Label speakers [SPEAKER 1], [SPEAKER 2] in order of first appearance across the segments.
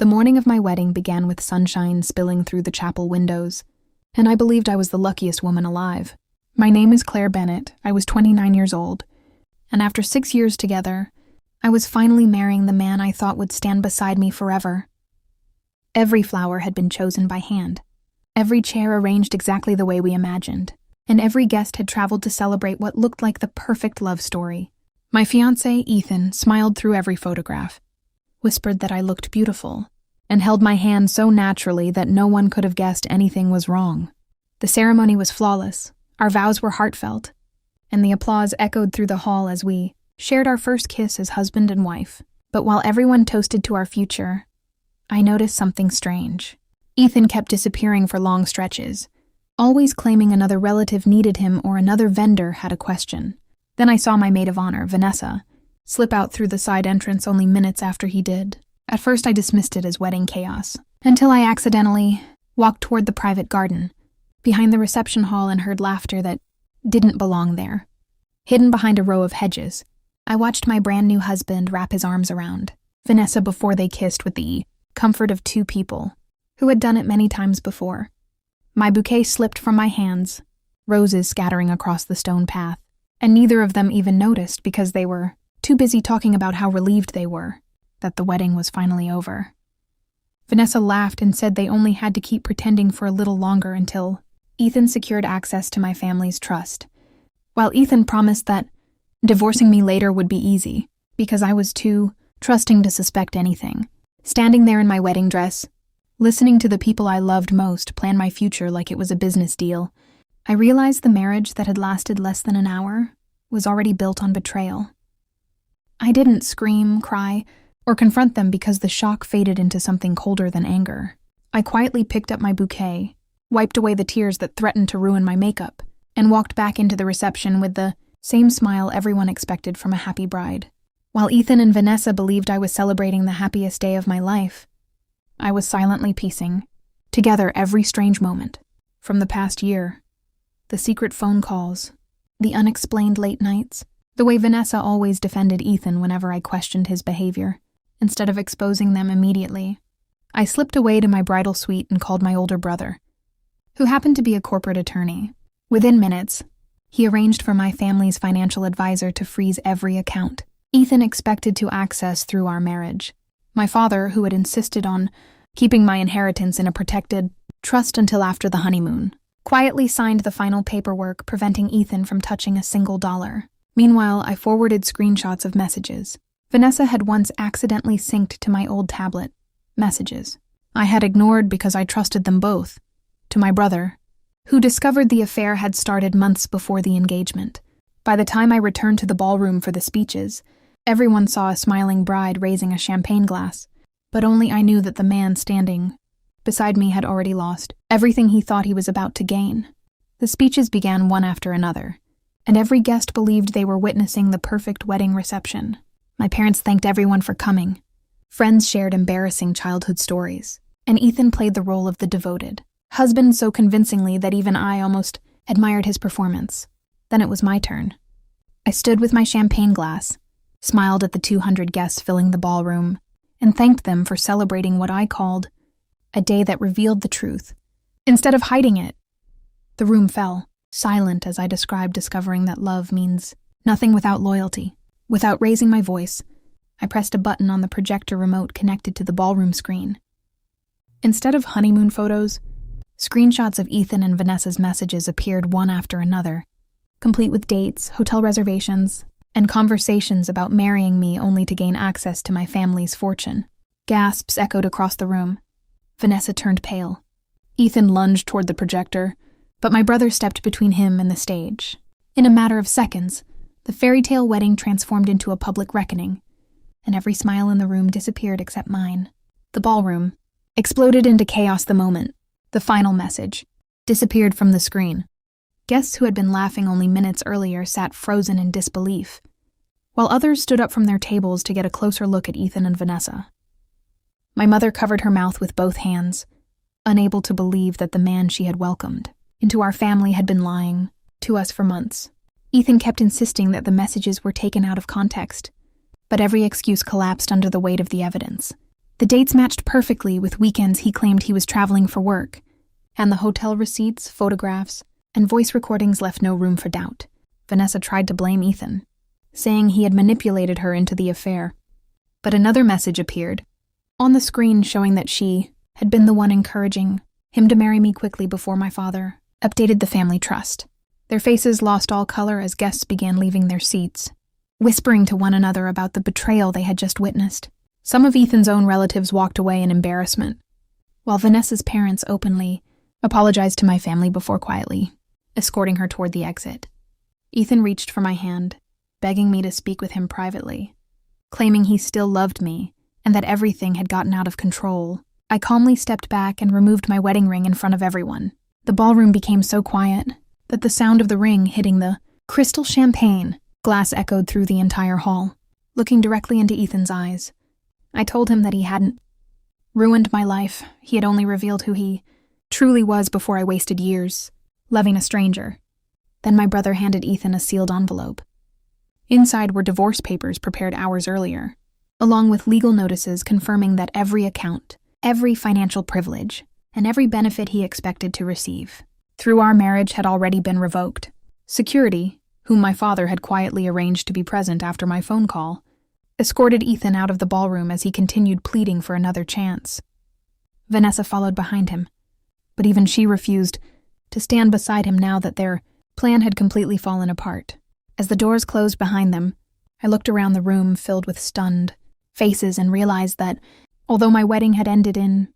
[SPEAKER 1] The morning of my wedding began with sunshine spilling through the chapel windows, and I believed I was the luckiest woman alive. My name is Claire Bennett. I was 29 years old, and after 6 years together, I was finally marrying the man I thought would stand beside me forever. Every flower had been chosen by hand, every chair arranged exactly the way we imagined, and every guest had traveled to celebrate what looked like the perfect love story. My fiancé, Ethan, smiled through every photograph, whispered that I looked beautiful, and held my hand so naturally that no one could have guessed anything was wrong. The ceremony was flawless, our vows were heartfelt, and the applause echoed through the hall as we shared our first kiss as husband and wife. But while everyone toasted to our future, I noticed something strange. Ethan kept disappearing for long stretches, always claiming another relative needed him or another vendor had a question. Then I saw my maid of honor, Vanessa, slip out through the side entrance only minutes after he did. At first I dismissed it as wedding chaos, until I accidentally walked toward the private garden, behind the reception hall, and heard laughter that didn't belong there. Hidden behind a row of hedges, I watched my brand new husband wrap his arms around Vanessa before they kissed with the comfort of two people who had done it many times before. My bouquet slipped from my hands, roses scattering across the stone path, and neither of them even noticed because they were too busy talking about how relieved they were that the wedding was finally over. Vanessa laughed and said they only had to keep pretending for a little longer until Ethan secured access to my family's trust, while Ethan promised that divorcing me later would be easy because I was too trusting to suspect anything. Standing there in my wedding dress, listening to the people I loved most plan my future like it was a business deal, I realized the marriage that had lasted less than an hour was already built on betrayal. I didn't scream, cry, or confront them because the shock faded into something colder than anger. I quietly picked up my bouquet, wiped away the tears that threatened to ruin my makeup, and walked back into the reception with the same smile everyone expected from a happy bride. While Ethan and Vanessa believed I was celebrating the happiest day of my life, I was silently piecing together every strange moment from the past year. The secret phone calls, the unexplained late nights, the way Vanessa always defended Ethan whenever I questioned his behavior, instead of exposing them immediately. I slipped away to my bridal suite and called my older brother, who happened to be a corporate attorney. Within minutes, he arranged for my family's financial advisor to freeze every account Ethan expected to access through our marriage. My father, who had insisted on keeping my inheritance in a protected trust until after the honeymoon, quietly signed the final paperwork preventing Ethan from touching a single dollar. Meanwhile, I forwarded screenshots of messages Vanessa had once accidentally synced to my old tablet, messages I had ignored because I trusted them both, to my brother, who discovered the affair had started months before the engagement. By the time I returned to the ballroom for the speeches, everyone saw a smiling bride raising a champagne glass, but only I knew that the man standing beside me had already lost everything he thought he was about to gain. The speeches began one after another, and every guest believed they were witnessing the perfect wedding reception. My parents thanked everyone for coming. Friends shared embarrassing childhood stories, and Ethan played the role of the devoted husband so convincingly that even I almost admired his performance. Then it was my turn. I stood with my champagne glass, smiled at the 200 guests filling the ballroom, and thanked them for celebrating what I called a day that revealed the truth. Instead of hiding it, the room fell, silent as I described discovering that love means nothing without loyalty. Without raising my voice, I pressed a button on the projector remote connected to the ballroom screen. Instead of honeymoon photos, screenshots of Ethan and Vanessa's messages appeared one after another, complete with dates, hotel reservations, and conversations about marrying me only to gain access to my family's fortune. Gasps echoed across the room. Vanessa turned pale. Ethan lunged toward the projector, but my brother stepped between him and the stage. In a matter of seconds, the fairy tale wedding transformed into a public reckoning, and every smile in the room disappeared except mine. The ballroom exploded into chaos the moment the final message disappeared from the screen. Guests who had been laughing only minutes earlier sat frozen in disbelief, while others stood up from their tables to get a closer look at Ethan and Vanessa. My mother covered her mouth with both hands, unable to believe that the man she had welcomed into our family had been lying to us for months. Ethan kept insisting that the messages were taken out of context, but every excuse collapsed under the weight of the evidence. The dates matched perfectly with weekends he claimed he was traveling for work, and the hotel receipts, photographs, and voice recordings left no room for doubt. Vanessa tried to blame Ethan, saying he had manipulated her into the affair. But another message appeared on the screen showing that she had been the one encouraging him to marry me quickly before my father updated the family trust. Their faces lost all color as guests began leaving their seats, whispering to one another about the betrayal they had just witnessed. Some of Ethan's own relatives walked away in embarrassment, while Vanessa's parents openly apologized to my family before quietly escorting her toward the exit. Ethan reached for my hand, begging me to speak with him privately, claiming he still loved me and that everything had gotten out of control. I calmly stepped back and removed my wedding ring in front of everyone. The ballroom became so quiet that the sound of the ring hitting the crystal champagne glass echoed through the entire hall. Looking directly into Ethan's eyes, I told him that he hadn't ruined my life. He had only revealed who he truly was before I wasted years loving a stranger. Then my brother handed Ethan a sealed envelope. Inside were divorce papers prepared hours earlier, along with legal notices confirming that every account, every financial privilege, and every benefit he expected to receive through our marriage had already been revoked. Security, whom my father had quietly arranged to be present after my phone call, escorted Ethan out of the ballroom as he continued pleading for another chance. Vanessa followed behind him, but even she refused to stand beside him now that their plan had completely fallen apart. As the doors closed behind them, I looked around the room filled with stunned faces and realized that, although my wedding had ended in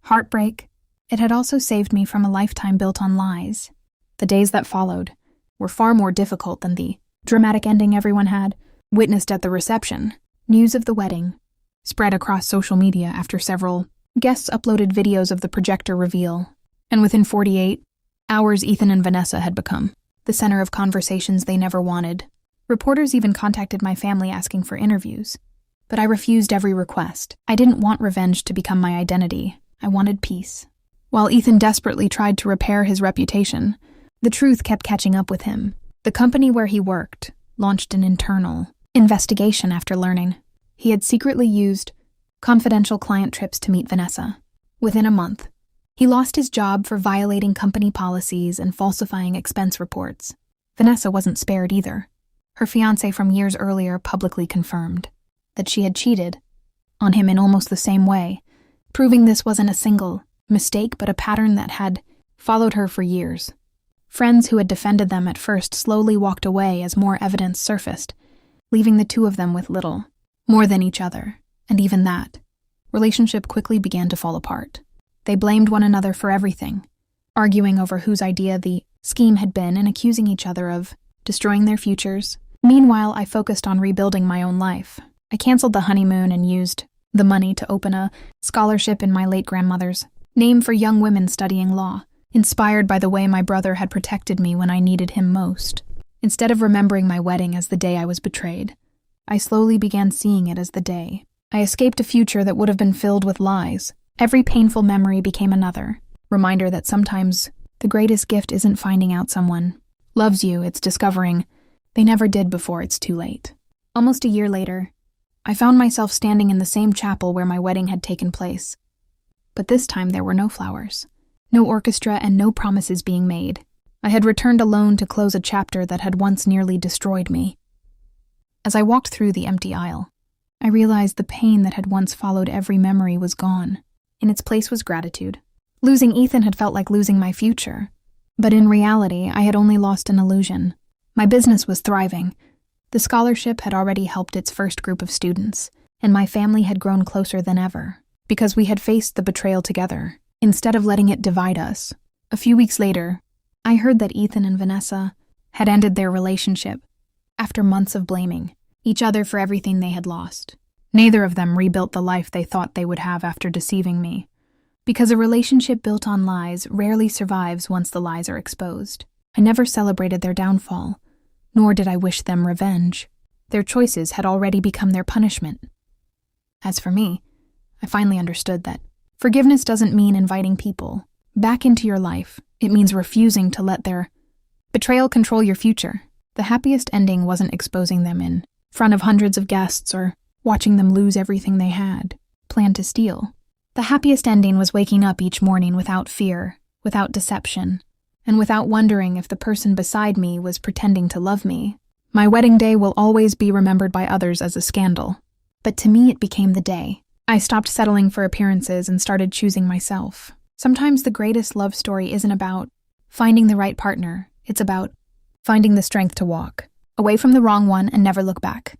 [SPEAKER 1] heartbreak, it had also saved me from a lifetime built on lies. The days that followed were far more difficult than the dramatic ending everyone had witnessed at the reception. News of the wedding spread across social media after several guests uploaded videos of the projector reveal, and within 48 hours Ethan and Vanessa had become the center of conversations they never wanted. Reporters even contacted my family asking for interviews, but I refused every request. I didn't want revenge to become my identity. I wanted peace. While Ethan desperately tried to repair his reputation, the truth kept catching up with him. The company where he worked launched an internal investigation after learning he had secretly used confidential client trips to meet Vanessa. Within a month, he lost his job for violating company policies and falsifying expense reports. Vanessa wasn't spared either. Her fiancé from years earlier publicly confirmed that she had cheated on him in almost the same way, proving this wasn't a single mistake but a pattern that had followed her for years. Friends who had defended them at first slowly walked away as more evidence surfaced, leaving the two of them with little more than each other, and even that relationship quickly began to fall apart. They blamed one another for everything, arguing over whose idea the scheme had been and accusing each other of destroying their futures. Meanwhile, I focused on rebuilding my own life. I canceled the honeymoon and used the money to open a scholarship in my late grandmother's name for young women studying law, inspired by the way my brother had protected me when I needed him most. Instead of remembering my wedding as the day I was betrayed, I slowly began seeing it as the day I escaped a future that would have been filled with lies. Every painful memory became another reminder that sometimes the greatest gift isn't finding out someone loves you, it's discovering they never did before it's too late. Almost a year later, I found myself standing in the same chapel where my wedding had taken place. But this time there were no flowers, no orchestra, and no promises being made. I had returned alone to close a chapter that had once nearly destroyed me. As I walked through the empty aisle, I realized the pain that had once followed every memory was gone. In its place was gratitude. Losing Ethan had felt like losing my future, but in reality, I had only lost an illusion. My business was thriving. The scholarship had already helped its first group of students, and my family had grown closer than ever, because we had faced the betrayal together, instead of letting it divide us. A few weeks later, I heard that Ethan and Vanessa had ended their relationship after months of blaming each other for everything they had lost. Neither of them rebuilt the life they thought they would have after deceiving me, because a relationship built on lies rarely survives once the lies are exposed. I never celebrated their downfall, nor did I wish them revenge. Their choices had already become their punishment. As for me, I finally understood that forgiveness doesn't mean inviting people back into your life. It means refusing to let their betrayal control your future. The happiest ending wasn't exposing them in front of hundreds of guests or watching them lose everything they had. planned to steal. The happiest ending was waking up each morning without fear, without deception, and without wondering if the person beside me was pretending to love me. My wedding day will always be remembered by others as a scandal, but to me it became the day. I stopped settling for appearances and started choosing myself. Sometimes the greatest love story isn't about finding the right partner, it's about finding the strength to walk away from the wrong one and never look back.